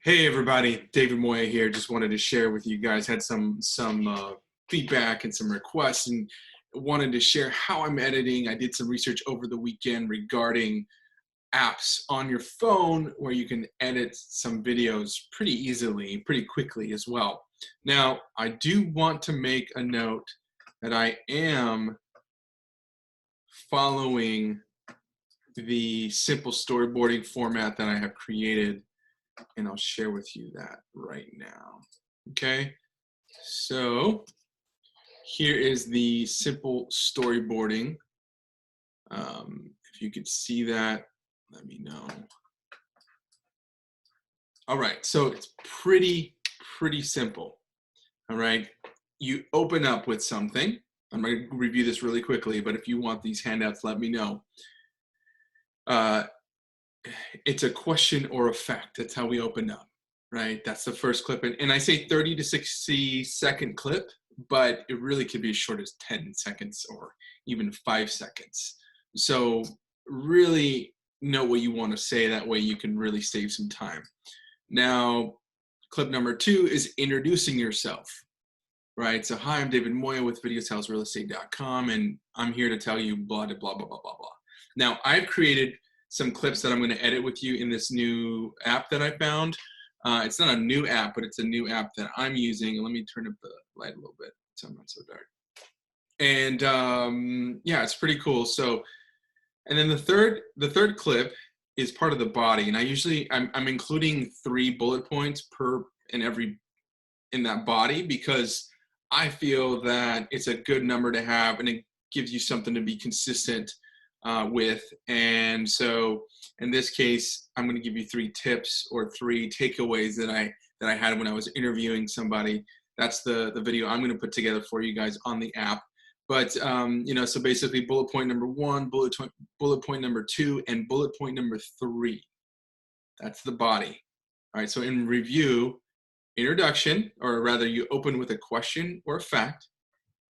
Hey everybody, David Moya here. Just wanted to share with you guys. Had some feedback and some requests, and wanted to share how I'm editing. I did some research over the weekend regarding apps on your phone where you can edit some videos pretty easily, pretty quickly as well. Now, I do want to make a note that I am following the simple storyboarding format that I have created, and I'll share with you that right now. Okay, so here is the simple storyboarding. If you could see that, let me know. All right, so it's pretty simple. All right, you open up with something. I'm going to review this really quickly, but if you want these handouts, let me know. It's a question or a fact. That's how we open up, right? That's the first clip. And I say 30 to 60-second clip, but it really could be as short as 10 seconds or even 5 seconds. So really know what you want to say. That way you can really save some time. Now, clip number 2 is introducing yourself, right? So, hi, I'm David Moya with videosalesrealestate.com, and I'm here to tell you blah, blah, blah, blah, blah, blah. Now, I've created some clips that I'm going to edit with you in this new app that I found. It's not a new app, but it's a new app that I'm using. Let me turn up the light a little bit so I'm not so dark. And yeah, it's pretty cool. So, and then the third clip is part of the body, and I'm including 3 bullet points per in that body, because I feel that it's a good number to have, and it gives you something to be consistent with. And so in this case, I'm going to give you 3 tips or 3 takeaways that I had when I was interviewing somebody. That's the video I'm going to put together for you guys on the app. But so basically, bullet point number 1, bullet point number 2, and bullet point number 3. That's the body. All right. So in review, introduction, or rather, you open with a question or a fact.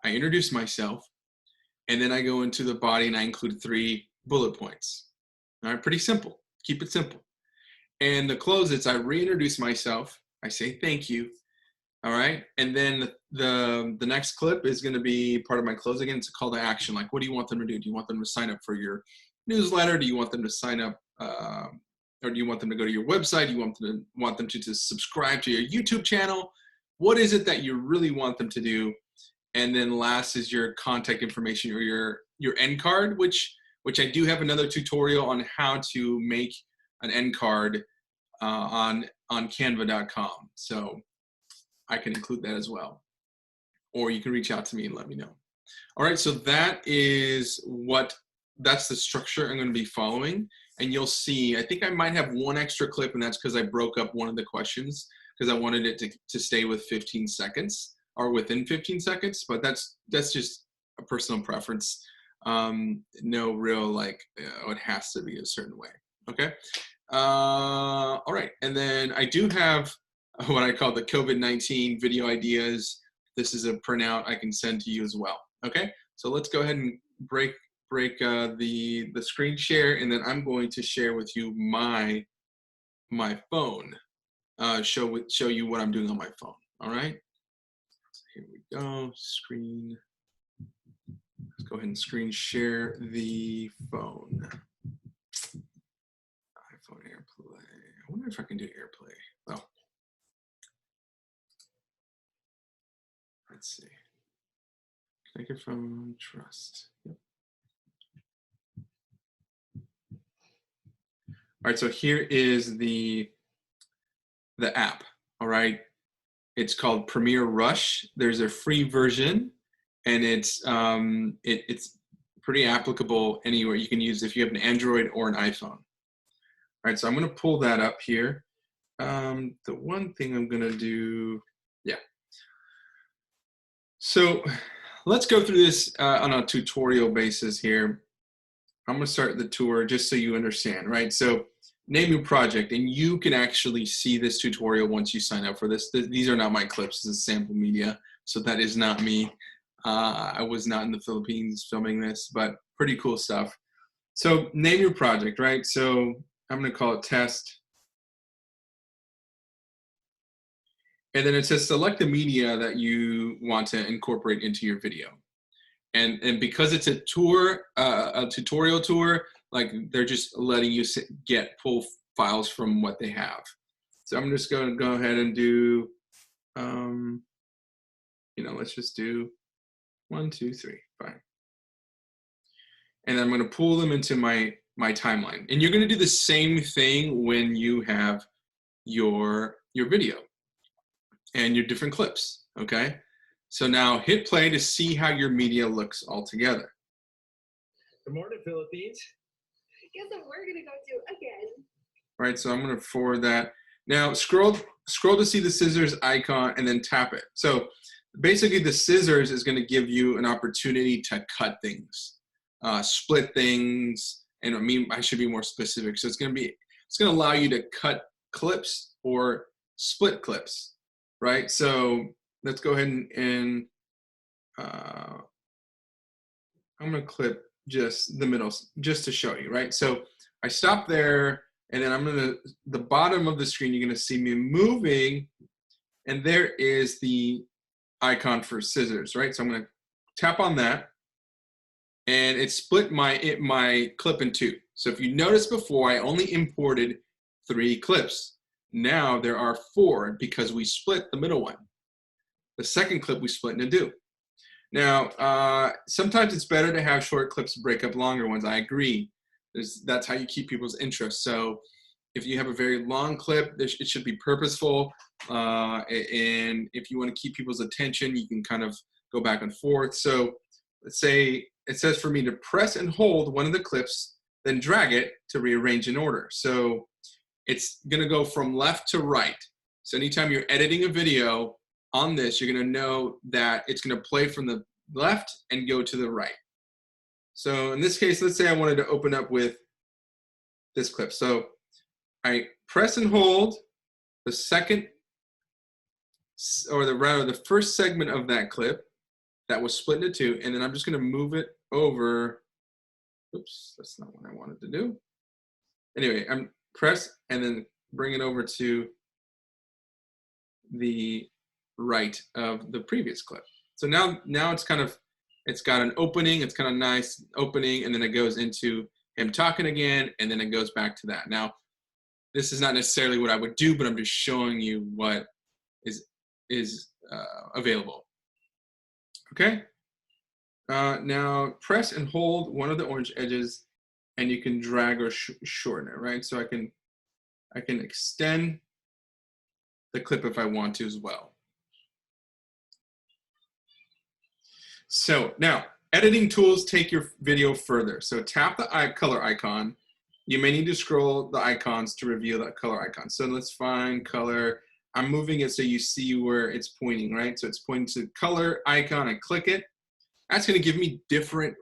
I introduce myself. And then I go into the body and I include 3 bullet points. All right, pretty simple. Keep it simple. And the close, it's I reintroduce myself. I say thank you. All right, and then the next clip is going to be part of my close. Again, it's a call to action. Like, what do you want them to do? Do you want them to sign up for your newsletter? Do you want them to sign up, or do you want them to go to your website? Do you want them to just subscribe to your YouTube channel? What is it that you really want them to do? And then last is your contact information, or your end card, which I do have another tutorial on how to make an end card on canva.com. So I can include that as well. Or you can reach out to me and let me know. All right, so that's the structure I'm going to be following. And you'll see, I think I might have one extra clip, and that's because I broke up one of the questions because I wanted it to stay with 15 seconds. Or within 15 seconds, but that's just a personal preference. No real it has to be a certain way. Okay. All right, and then I do have what I call the COVID-19 video ideas. This is a printout I can send to you as well. Okay, so let's go ahead and break the screen share, and then I'm going to share with you my phone. Show you what I'm doing on my phone. All right. Here we go, screen. Let's go ahead and screen share the phone. iPhone AirPlay. I wonder if I can do AirPlay. Oh. Let's see. Take it from Trust. Yep. All right, so here is the app, all right? It's called Premiere Rush. There's a free version, and it's pretty applicable anywhere. You can use if you have an Android or an iPhone. All right, so I'm going to pull that up here. The one thing I'm going to do, yeah. So let's go through this on a tutorial basis here. I'm going to start the tour just so you understand, right? So name your project, and you can actually see this tutorial once you sign up for this. These are not my clips. This is sample media, so that is not me. I was not in the Philippines filming this, but pretty cool stuff. So name your project, right? So I'm going to call it test And then it says select the media that you want to incorporate into your video. And because it's a tour, a tutorial tour, like they're just letting you pull files from what they have. So I'm just going to go ahead and do, let's just do 1, 2, 3, fine. And I'm going to pull them into my timeline. And you're going to do the same thing when you have your video and your different clips, okay? So now hit play to see how your media looks all together. Good morning, Philippines. Guess what we're gonna go do again. All right, so I'm gonna forward that. Now scroll to see the scissors icon and then tap it. So basically the scissors is gonna give you an opportunity to cut things, split things, and I should be more specific. So it's gonna allow you to cut clips or split clips, right? So let's go ahead and I'm gonna clip just the middle just to show you, right? So I stop there, and then the bottom of the screen, you're gonna see me moving, and there is the icon for scissors, right? So I'm gonna tap on that, and it split my clip in two. So if you noticed before, I only imported 3 clips. Now there are 4 because we split the middle one. The second clip we split into 2. Now, sometimes it's better to have short clips break up longer ones. I agree. That's how you keep people's interest. So if you have a very long clip, it should be purposeful. And if you want to keep people's attention, you can kind of go back and forth. So let's say it says for me to press and hold one of the clips, then drag it to rearrange in order. So it's going to go from left to right. So anytime you're editing a video, on this, you're going to know that it's going to play from the left and go to the right. So in this case, let's say I wanted to open up with this clip. So I press and hold the second, or the first segment of that clip that was split into 2, and then I'm just going to move it over. Oops, that's not what I wanted to do. Anyway, I'm press and then bring it over to the right of the previous clip. So now it's got an opening, it's kind of nice opening, and then it goes into him talking again, and then it goes back to that. Now, this is not necessarily what I would do, but I'm just showing you what is available. Okay? Now press and hold one of the orange edges, and you can drag or shorten it, right? So I can extend the clip if I want to as well. So now, editing tools take your video further. So tap the color icon. You may need to scroll the icons to reveal that color icon. So let's find color. I'm moving it so you see where it's pointing, right? So it's pointing to color icon and click it. That's going to give me different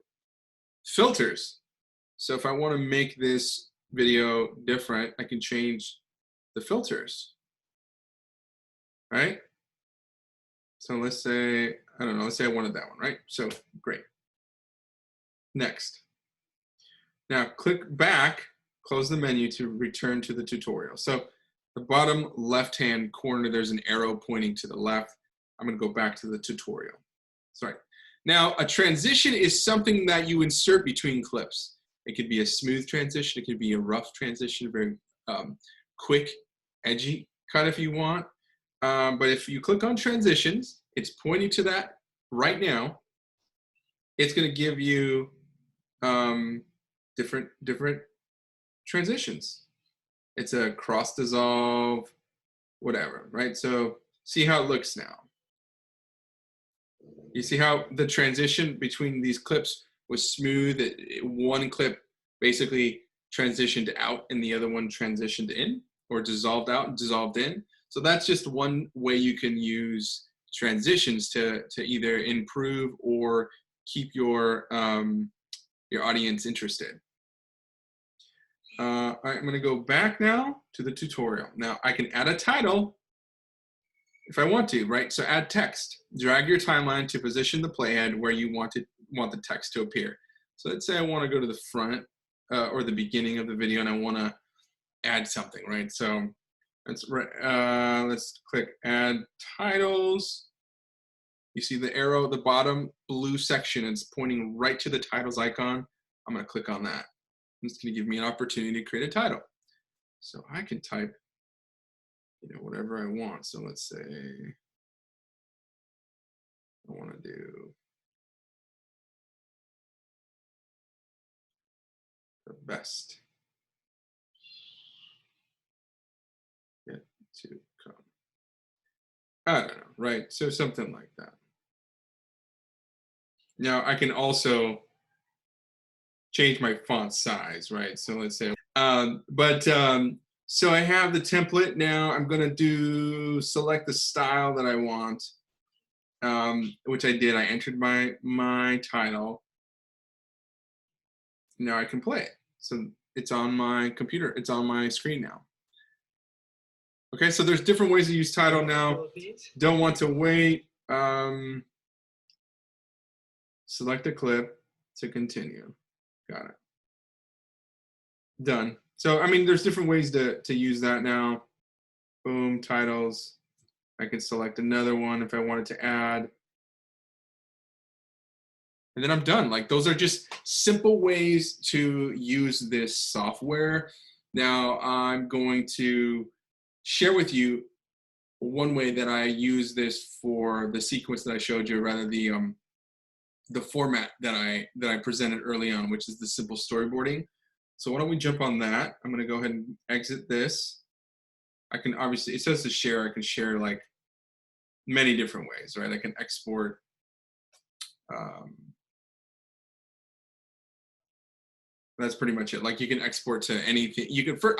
filters. So if I want to make this video different, I can change the filters, right? So let's say, I don't know, let's say I wanted that one, right? So great. Next. Now click back, close the menu to return to the tutorial. So the bottom left-hand corner, there's an arrow pointing to the left. I'm gonna go back to the tutorial. Sorry. Now a transition is something that you insert between clips. It could be a smooth transition, it could be a rough transition, very quick, edgy cut if you want. But if you click on transitions, it's pointing to that right now. It's going to give you different transitions. It's a cross dissolve, whatever, right? So see how it looks now. You see how the transition between these clips was smooth. One clip basically transitioned out and the other one transitioned in, or dissolved out and dissolved in. So that's just one way you can use transitions to either improve or keep your audience interested. All right, I'm going to go back now to the tutorial. Now I can add a title if I want to, right? So add text. Drag your timeline to position the playhead where you want the text to appear. So let's say I want to go to the front or the beginning of the video, and I want to add something, right? So That's right. Let's click add titles. You see the arrow at the bottom blue section, it's pointing right to the titles icon. I'm gonna click on that. It's gonna give me an opportunity to create a title. So I can type, whatever I want. So let's say I wanna do the best yet to come. I don't know, right? So something like that. Now I can also change my font size, right? So let's say, so I have the template now. I'm gonna select the style that I want, which I did. I entered my title. Now I can play it. So it's on my computer. It's on my screen now. Okay, so there's different ways to use title now. Don't want to wait. Select a clip to continue. Got it. Done. So, I mean, there's different ways to use that now. Boom, titles. I can select another one if I wanted to add. And then I'm done. Like, those are just simple ways to use this software. Now, I'm going to share with you one way that I use this for the sequence that I showed you, rather the format that I presented early on, which is the simple storyboarding. So why don't we jump on that? I'm gonna go ahead and exit this. I can obviously, it says to share, I can share like many different ways, right? I can export, that's pretty much it. Like you can export to anything.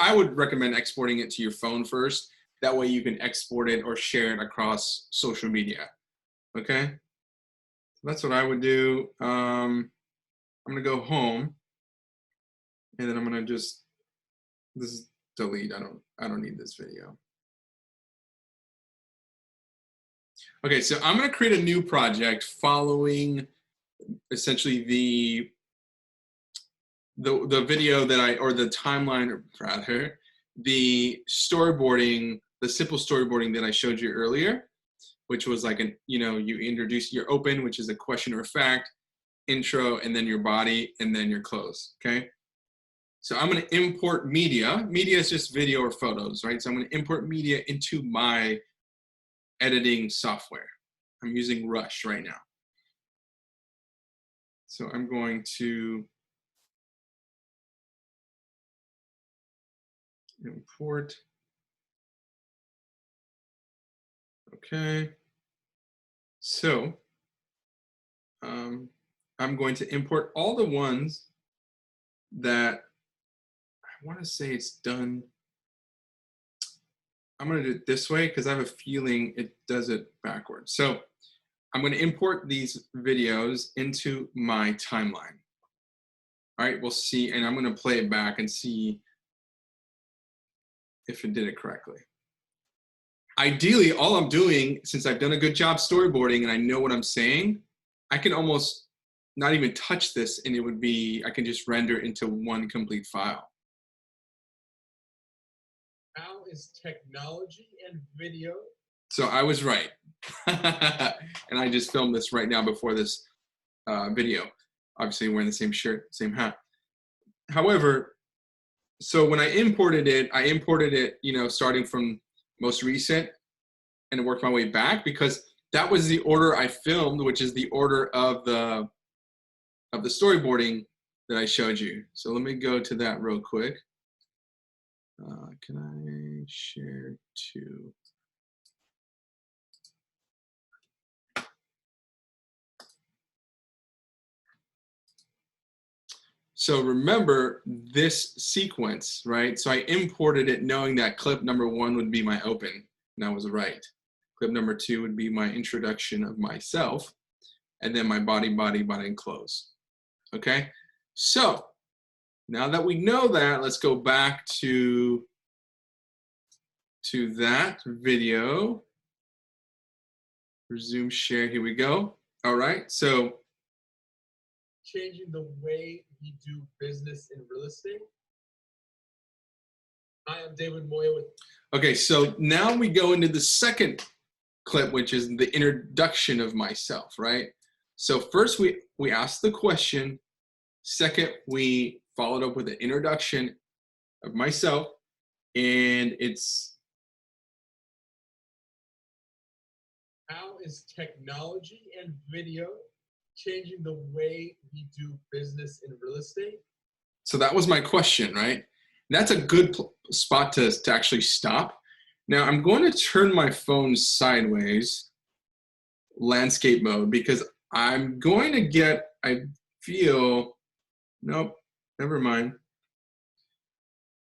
I would recommend exporting it to your phone first. That way you can export it or share it across social media, okay? So that's what I would do. I'm gonna go home and then I'm gonna this is delete. I don't need this video. Okay, so I'm gonna create a new project following essentially the video that or the timeline, or rather, the storyboarding, the simple storyboarding that I showed you earlier, which was like you introduce your open, which is a question or a fact, intro, and then your body, and then your close, okay? So I'm gonna import media. Media is just video or photos, right? So I'm gonna import media into my editing software. I'm using Rush right now. So I'm going to import. Okay. So I'm going to import all the ones that I want to say it's done. I'm going to do it this way because I have a feeling it does it backwards. So I'm going to import these videos into my timeline. All right, we'll see, and I'm going to play it back and see if it did it correctly. Ideally, all I'm doing, since I've done a good job storyboarding and I know what I'm saying, I can almost not even touch this and I can just render it into one complete file. How is technology and video? So I was right. And I just filmed this right now before this video. Obviously wearing the same shirt, same hat. However, so when I imported it, starting from most recent and worked my way back because that was the order I filmed, which is the order of the storyboarding that I showed you. So let me go to that real quick. Can I share to? So remember this sequence, right? So I imported it knowing that clip number 1 would be my open, and I was right. Clip number 2 would be my introduction of myself, and then my body, and close. Okay? So now that we know that, let's go back to that video. Resume share, here we go. All right, so Changing the way we do business in real estate. Hi, I'm David Moya with. Okay, so now we go into the second clip, which is the introduction of myself, right? So first we asked the question. Second, we followed up with an introduction of myself, and it's How is technology and video changing the way we do business in real estate? so that was my question, right? And that's a good spot to actually stop. Now I'm going to turn my phone sideways, landscape mode, because I'm going to get, I feel, nope, never mind.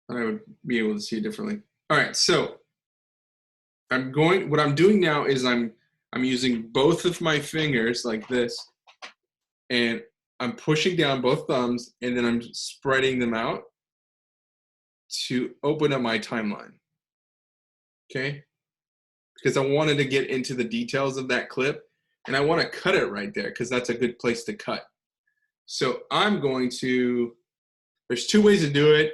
Thought I would be able to see it differently. All right, so what I'm doing now is I'm using both of my fingers like this, and I'm pushing down both thumbs, and then I'm spreading them out to open up my timeline, okay? Because I wanted to get into the details of that clip, and I want to cut it right there because that's a good place to cut. So I'm going to, there's two ways to do it.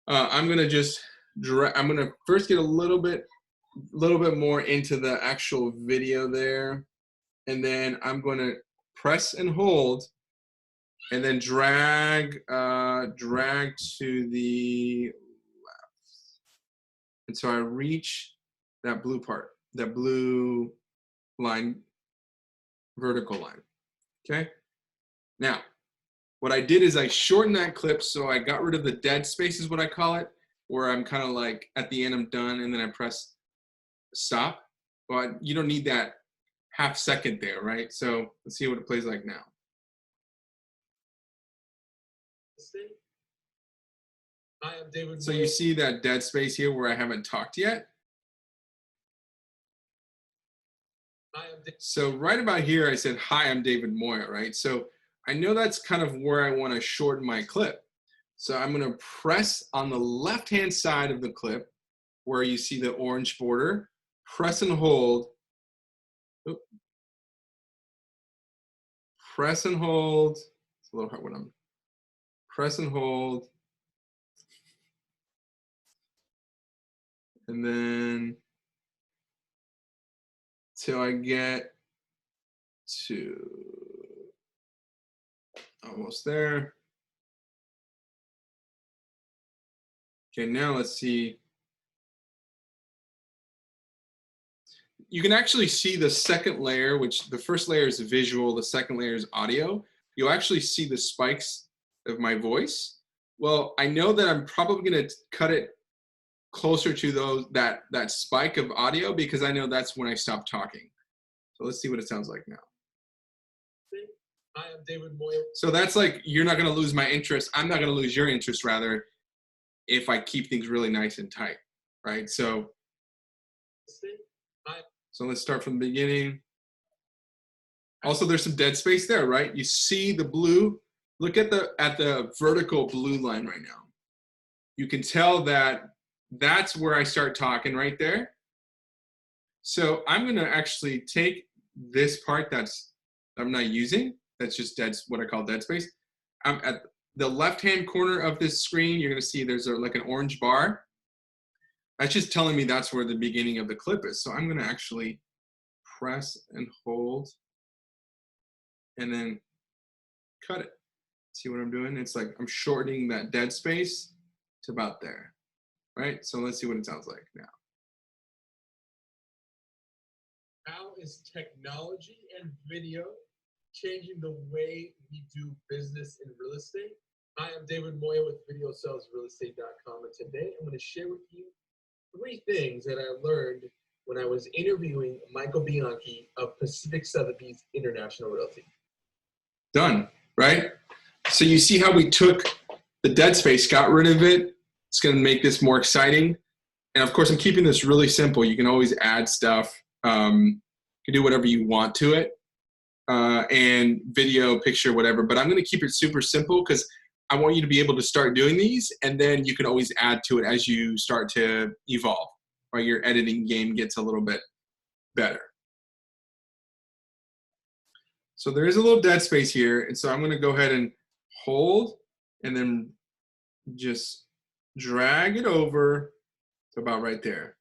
I'm gonna just I'm gonna first get a little bit more into the actual video there, and then I'm gonna press and hold, and then drag to the left, and so I reach that blue part, that blue line, vertical line. Okay. Now, what I did is I shortened that clip, so I got rid of the dead space, is what I call it, where I'm kind of like at the end I'm done, and then I press stop. But you don't need that half second there, right? So let's see what it plays like now. Hi, I'm David. So you see that dead space here where I haven't talked yet? So right about here, I said, hi, I'm David Moya, right? So I know that's kind of where I want to shorten my clip. So I'm going to press on the left-hand side of the clip where you see the orange border, press and hold. Oop. Press and hold. It's a little hard when I'm press and hold. And then till I get to almost there. Okay, now let's see. You can actually see the second layer, which the first layer is visual, the second layer is audio. You'll actually see the spikes of my voice. Well, I know that I'm probably going to cut it closer to that spike of audio because I know that's when I stop talking. So let's see what it sounds like now. Hi, I'm David Moya. So that's like, you're not going to lose my interest. I'm not going to lose your interest, rather, if I keep things really nice and tight, right? So let's start from the beginning. Also, there's some dead space there, right? You see the blue. Look at the vertical blue line right now. You can tell that that's where I start talking right there. So I'm going to actually take this part I'm not using. That's just what I call dead space. I'm at the left-hand corner of this screen. You're going to see there's like an orange bar. That's just telling me that's where the beginning of the clip is. So I'm going to actually press and hold and then cut it. See what I'm doing? It's like I'm shortening that dead space to about there, right? So let's see what it sounds like now. How is technology and video changing the way we do business in real estate? Hi, I'm David Moya with VideoSalesRealEstate.com, and today I'm going to share with you 3 things that I learned when I was interviewing Michael Bianchi of Pacific Sotheby's International Realty. Done, right? So you see how we took the dead space, got rid of it. It's going to make this more exciting. And of course, I'm keeping this really simple. You can always add stuff. You can do whatever you want to it, and video, picture, whatever. But I'm going to keep it super simple because I want you to be able to start doing these, and then you can always add to it as you start to evolve, right? Your editing game gets a little bit better. So there is a little dead space here, and so I'm going to go ahead and hold, and then just drag it over to about right there.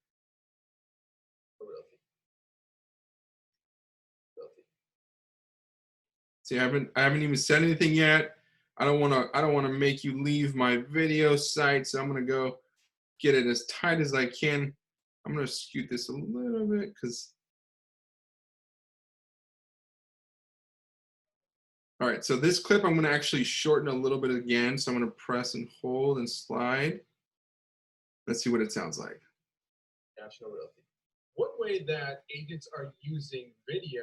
See, I haven't even said anything yet. I don't wanna make you leave my video site, so I'm gonna go get it as tight as I can. I'm gonna scoot this a little bit because. All right, so this clip I'm gonna actually shorten a little bit again. So I'm gonna press and hold and slide. Let's see what it sounds like. National Realty. One way that agents are using video.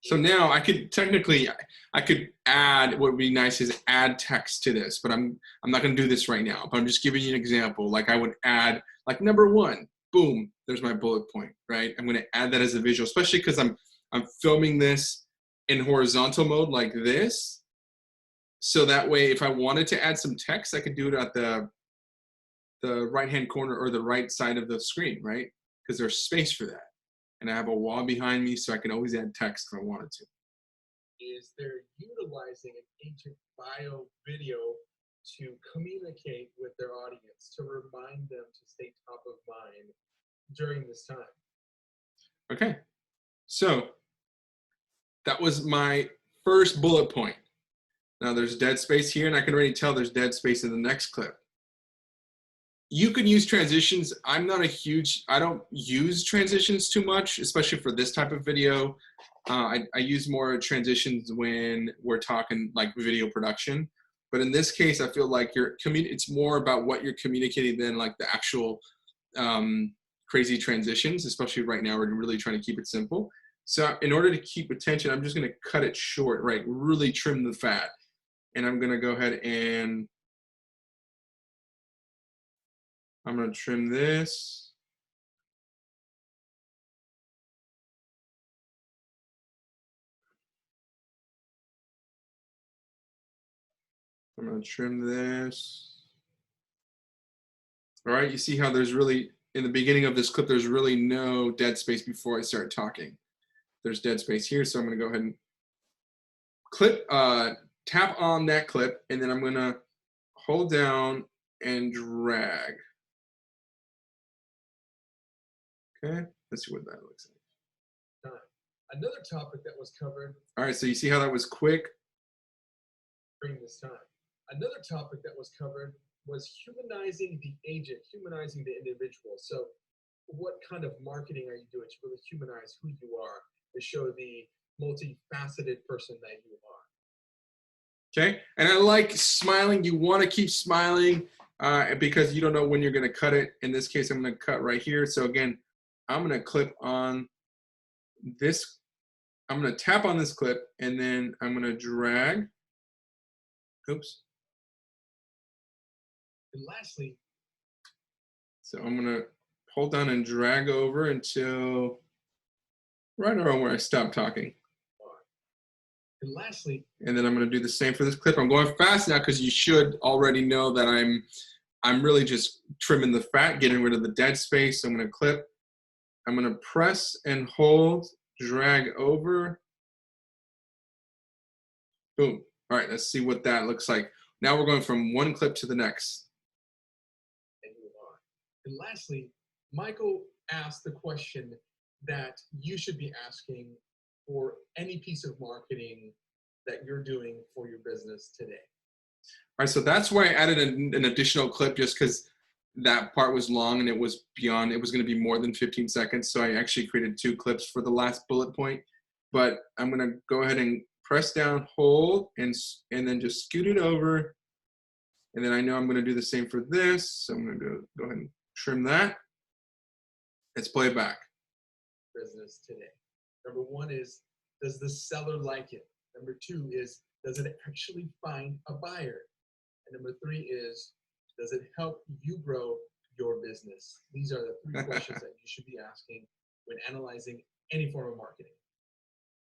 So now I could technically, I could add, what would be nice is add text to this, but I'm not gonna do this right now, but I'm just giving you an example. Like I would add, like number 1, boom, there's my bullet point, right? I'm gonna add that as a visual, especially because I'm filming this in horizontal mode like this. So that way, if I wanted to add some text, I could do it at the right-hand corner or the right side of the screen, right? Because there's space for that. And I have a wall behind me, so I can always add text if I wanted to. Is they're utilizing an agent bio video to communicate with their audience, to remind them to stay top of mind during this time. Okay, so that was my first bullet point. Now there's dead space here, and I can already tell there's dead space in the next clip. You can use transitions. I don't use transitions too much, especially for this type of video. I use more transitions when we're talking like video production. But in this case, I feel like it's more about what you're communicating than like the actual crazy transitions, especially right now, we're really trying to keep it simple. So in order to keep attention, I'm just gonna cut it short, right? Really trim the fat. And I'm gonna go ahead and I'm gonna trim this. I'm gonna trim this. All right, you see how there's really, in the beginning of this clip, there's really no dead space before I start talking. There's dead space here, so I'm gonna go ahead and tap on that clip, and then I'm gonna hold down and drag. Okay, let's see what that looks like. Another topic that was covered. All right, so you see how that was quick? During this time. Another topic that was covered was humanizing the agent, humanizing the individual. So what kind of marketing are you doing to really humanize who you are, to show the multifaceted person that you are? Okay, and I like smiling. You want to keep smiling because you don't know when you're going to cut it. In this case, I'm going to cut right here. So again, I'm going to clip on this. I'm going to tap on this clip, and then I'm going to drag. Oops. And lastly, so I'm going to hold down and drag over until right around where I stop talking. And lastly, and then I'm going to do the same for this clip. I'm going fast now because you should already know that I'm really just trimming the fat, getting rid of the dead space. So I'm going to clip. I'm going to press and hold, drag over. Boom. All right, let's see what that looks like. Now we're going from one clip to the next. And lastly, Michael asked the question that you should be asking for any piece of marketing that you're doing for your business today. All right, so that's why I added an additional clip, just because that part was long and it was beyond, it was going to be more than 15 seconds. So I actually created 2 clips for the last bullet point. But I'm going to go ahead and press down, hold, and then just scoot it over. And then I know I'm going to do the same for this. So I'm going to go ahead and trim that. Let's play it back. Business today. Number 1 is, does the seller like it? Number 2 is, does it actually find a buyer? And number 3 is, does it help you grow your business? These are the 3 questions that you should be asking when analyzing any form of marketing.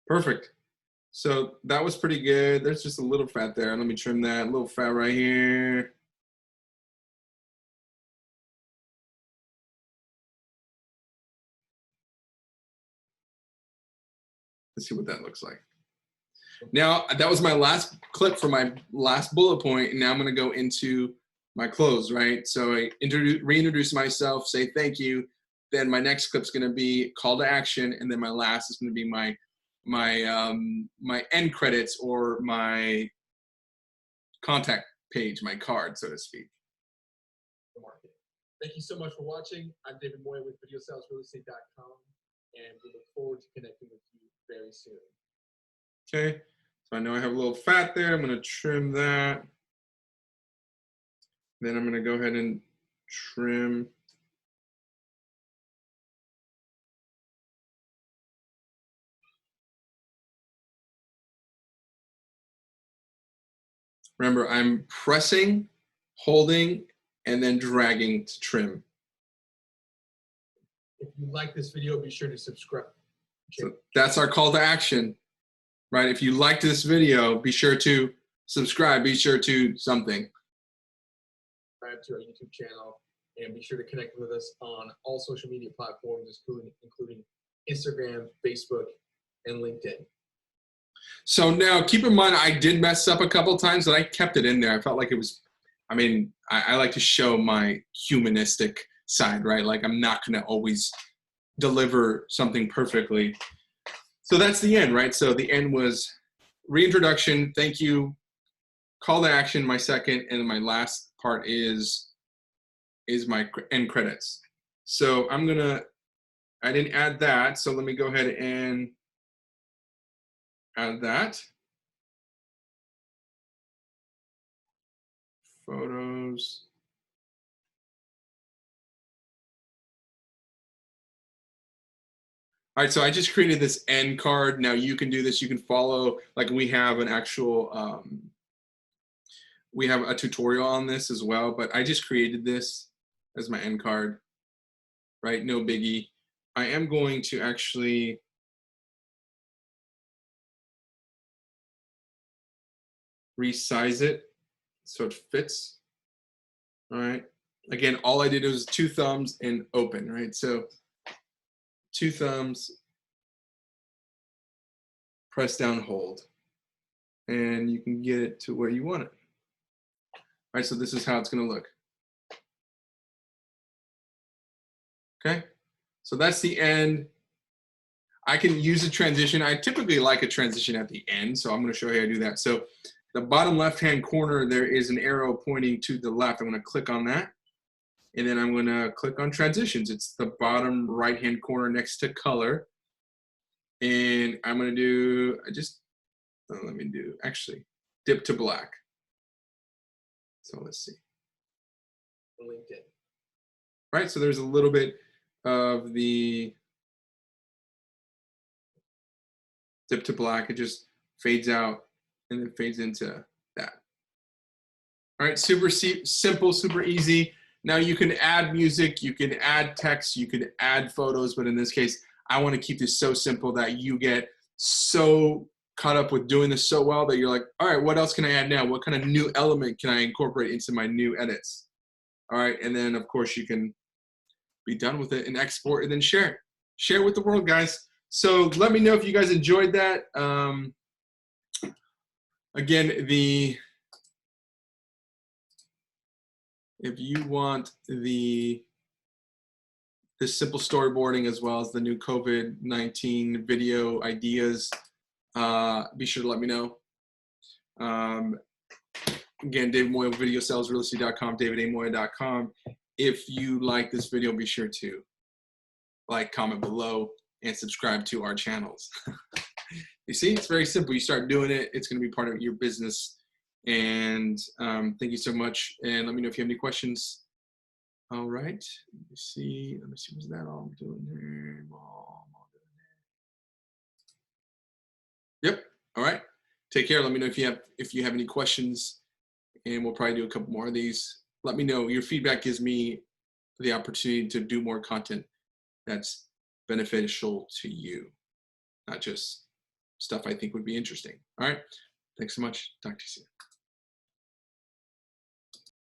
Perfect. So that was pretty good. There's just a little fat there. Let me trim that. A little fat right here. Let's see what that looks like. Now, that was my last clip for my last bullet point, and now I'm going to go into my close, right? So I reintroduce myself, say thank you. Then my next clip's going to be call to action, and then my last is going to be my end credits or my contact page, my card, so to speak. Marketing. Thank you so much for watching. I'm David Moya with VideoSalesRealEstate.com, and we look forward to connecting with you very soon. Okay, so I know I have a little fat there. I'm going to trim that. Then I'm going to go ahead and trim. Remember, I'm pressing, holding, and then dragging to trim. If you like this video, be sure to subscribe. So that's our call to action, right? If you liked this video, be sure to subscribe, be sure to something. Subscribe to our YouTube channel, and be sure to connect with us on all social media platforms, including Instagram, Facebook, and LinkedIn. So now keep in mind, I did mess up a couple of times, but I kept it in there. I felt like it was, I mean, I like to show my humanistic side, right? Like I'm not going to always deliver something perfectly. So that's the end, right? So the end was reintroduction, thank you, call to action, my second, and my last part is my end credits. So I didn't add that, so let me go ahead and add that. Photos. All right, so I just created this end card. Now you can do this. You can follow, like we have an actual, we have a tutorial on this as well, but I just created this as my end card, right? No biggie. I am going to actually resize it so it fits. All right. Again, all I did was 2 thumbs and open, right? So 2 thumbs, press down, hold, and you can get it to where you want it. All right, so this is how it's going to look. Okay, so that's the end. I can use a transition. I typically like a transition at the end, so I'm going to show you how to do that. So the bottom left-hand corner, there is an arrow pointing to the left. I'm going to click on that, and then I'm going to click on transitions. It's the bottom right-hand corner next to color. And I'm going to do, let me do, actually, dip to black. So let's see. LinkedIn. Right, so there's a little bit of the dip to black. It just fades out and then fades into that. All right, super simple, super easy. Now you can add music, you can add text, you can add photos, but in this case, I want to keep this so simple that you get so caught up with doing this so well that you're like, all right, what else can I add now? What kind of new element can I incorporate into my new edits? All right, and then of course you can be done with it and export and then share it. Share it with the world, guys. So let me know if you guys enjoyed that. Again, if you want the simple storyboarding as well as the new COVID-19 video ideas, be sure to let me know. Again, David Moya, VideoSalesRealEstate.com, DavidAMoya.com. If you like this video, be sure to like, comment below, and subscribe to our channels. You see, it's very simple. You start doing it, it's going to be part of your business. And thank you so much. And let me know if you have any questions. All right. Let me see. Was that all I'm doing there? Yep. All right. Take care. Let me know if you have any questions, and we'll probably do a couple more of these. Let me know. Your feedback gives me the opportunity to do more content that's beneficial to you, not just stuff I think would be interesting. All right. Thanks so much. Talk to you soon.